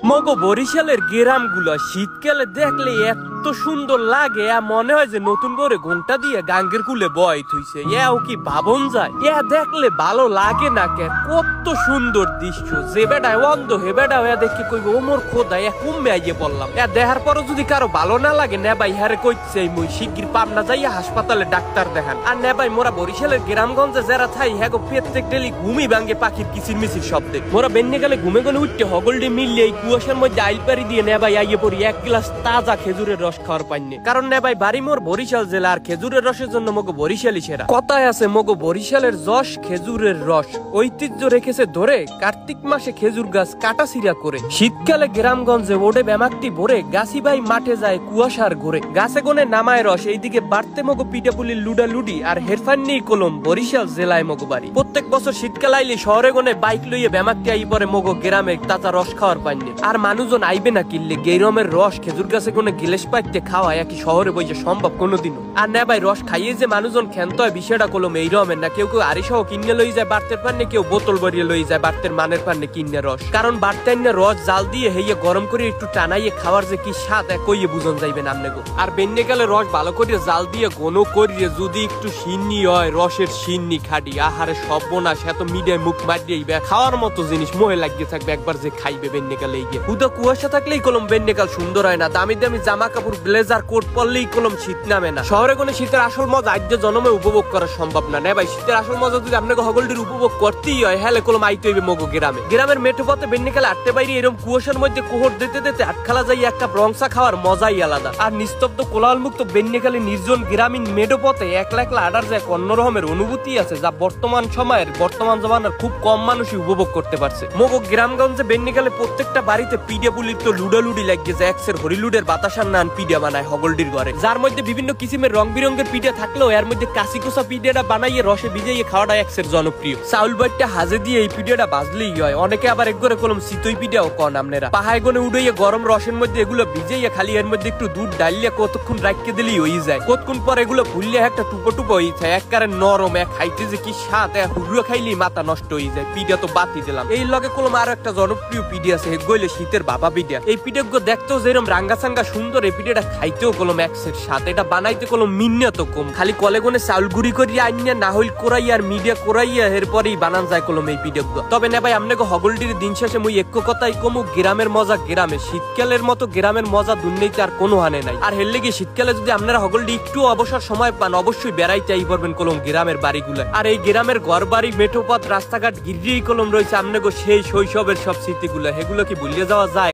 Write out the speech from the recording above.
মগো বরিশালের গ্রামগুলো শীতকালে দেখলে এত সুন্দর লাগে, মনে হয় যে নতুন করে ঘন্টা দিয়ে গাঙ্গের কুলে বয় থইছে। এও কি ভাবন যায়? দেখলে ভালো লাগে না কে? কত সুন্দর দৃশ্য, যে বেটায় অন্ধ হে বেটা হয়ে দেখে কইব ওমর খোদা কমে আইয়ে বললাম। দেখার পরও যদি কারো ভালো না লাগে, নে ভাই হারে কইছে মুই শিগগির পাবনা যাইয়া হাসপাতালে ডাক্তার দেখান। আর নে ভাই মোরা বরিশালের গ্রামগঞ্জে যারা থাই হ্যাগো প্রত্যেক ডেলি ঘুমি ভাঙ্গে পাখির কিচির মিচির শব্দে। মোরা বেন্নে গেলে ঘুমে গেলে উঠতে হগলডি মিললে এই কুয়াশার মধ্যে আইল পারি দিয়ে নে ভাই আইয়ে পড়ি এক গ্লাস তাজা খেজুরের রস খাওয়ার পাইনি। কারণ নে ভাই বাড়ি মোর বরিশাল জেলা, আর খেজুরের রসের জন্য মগো বরিশালই সেরা। কথায় আছে মগো বরিশালের যশ খেজুরের রস, ঐতিহ্য রেখেছে ধরে কার্তিক মাসে খেজুর গাছ কাটা ছিড়া করে। শীতকালে গ্রামগঞ্জে ওডে ব্যামাকটি ভরে গাছি ভাই মাঠে যায় কুয়াশার ঘরে। গাছে গনে নামায় রস, এইদিকে বাড়তে মগো পিঠাপুলির লুডা লুডি, আর হেরফান নেই কলম বরিশাল জেলায় মগো বাড়ি। প্রত্যেক বছর শীতকাল আইলে শহরে গনে বাইক লইয়ে ব্যামাকটি আই পরে মগো গ্রামে তাজা রস খাওয়ার পাইনি। আর মানুষজন আইবে না কিনলে গেরমের রস খেজুর গাছে কোনে গিলেস পাইতে খাওয়া একই শহরে বইছে সম্ভব কোনোদিনও। আর না ভাই রস খাইয়ে যে মানুষজন ক্ষান্ত হয় বিষয়টা কলম এই রমের না। কেউ কেউ আরিসহ কিনে লই যায় বাড়তের পান্নে, কেউ বোতল ভরিয়ে লই যায় বাড়তের মানের পান্নে কিনে রস। কারণ বাড়তে রস জাল দিয়ে হেয়ে গরম করে একটু টানাইয়ে খাওয়ার যে কি স্বাদ কইয়ে বুঝন যাইবে নামনে গো। আর বেন্নে গেলে রস ভালো করে জাল দিয়ে ঘন করিয়ে যদি একটু সিন্নি হয়, রসের সিন্নি খাটি আহারে সর্বনাশ, এত মিডিয়ায় মুখ মারিয়ে খাওয়ার মতো জিনিস মোহে লাগিয়ে থাকবে একবার যে খাইবে বেন্নে গেলে গিয়ে। হুদা কুয়াশা থাকলেই কলম বেন্নে কাল সুন্দর হয় না, দামি দামি জামা কাপড় ব্লেজার কোট পরলেই কলম শীত নামে না। শহরে কোনো শীতের আসল মজা আদ্য জন্মে উপভোগ করা সম্ভব না। ভাই শীতের আসল মজা যদি আপনাকে হগলটির উপভোগ করতেই হয় হ্যালে কলম আইতে হইবে মগো গ্রামে। গ্রামের মেঠো পথে বেন্নে কালে আটতে বাইরে এরকম কুয়াশার মধ্যে কোহর দিতে দিতে আটখালা যাই এক কাপ রংসা খাওয়ার মজাই আলাদা। আর নিস্তব্ধ কোলাহল মুক্ত বেন্নে কালে নির্জন গ্রামীণ মেঠো পথে একলা একলা আডার যায় অন্য রকমের অনুভূতি আছে, যা বর্তমান সময়ের বর্তমান জমানার খুব কম মানুষই উপভোগ করতে পারছে। মগো গ্রামগঞ্জে বেন্নে কালে প্রত্যেকটা বাড়িতে পিডিয়া পুলির তো লুডালুডি লাগিয়ে যায়, একসের হরিলুডের বাতাসার নান পিডিয়া বানায় হগলডির ঘরে, যার মধ্যে বিভিন্ন কিসিমের রং বিরঙ্গের পিডিয়া থাকলেও এর মধ্যে কাশি কোষা পিডিয়াটা বানাইয়ে রসে ভিজাইয়ে খাওয়াটা একসের জনপ্রিয়। চাউল বাইটটা হাজে দিয়ে এই পিডিয়াটা বাজলেই হয়। অনেকে আবার এক করে কলম শীতই পিডিয়াও কন আমনেরা। পাহাড় গনে উড়াইয়ে গরম রসের মধ্যে এগুলো ভিজাইয়ে খালি এর মধ্যে একটু দুধ ডালিয়ে কতক্ষণ রাখতে দিলেই হয়ে যায়। কতক্ষণ পর এগুলো ভুললে একটা টুপো টুপো হয়ে যায়, একবারে নরম, এক খাইতে যে কি স্বাদ, হুড়ুয়া খাইলেই মাথা নষ্ট হয়ে যায়। পিডিয়া তো বাতি দিলাম। এই লগে কলম আরো একটা জনপ্রিয় পিডিয়া আছে গইলে শীতের বাবা পিডিয়া। এই পিডিয়াগুলো দেখতেও যেরকম রাঙ্গা সাঙ্গা সুন্দর, এই পিডিয়াটা খাইতেও কলম একসের স্বাদ। এটা বানাইতে কলম মিন্নত কম, খালি কলে গনে চাউল গুড়ি করিয়া আনিয়া না হইল কোরাইয়া আর মিডিয়া কোরাইয়া এরপরেই বানান যায় কলম এই পিডিয়াগুলো। তবে না ভাই আপনাকে হগলডির দিন শেষে মুই এক কথাই কমু, গ্রামের মজা গ্রামে। শীতকালের মতো গ্রামের মজা দুনিয়াতে আর কোনো হানে নাই। আর হেললে গিয়ে শীতকালে যদি আপনারা হগলডি একটু অবসর সময় পান, অবশ্যই বেড়াইতে আই পারবেন কলম গ্রামের বাড়িগুলো। আর এই গ্রামের ঘর বাড়ি মেঠোপথ রাস্তাঘাট গিরিয়েই কলম রয়েছে আপনাকে সেই শৈশবের সব স্মৃতিগুলো, এগুলো কি ভুলিয়ে যাওয়া যায়?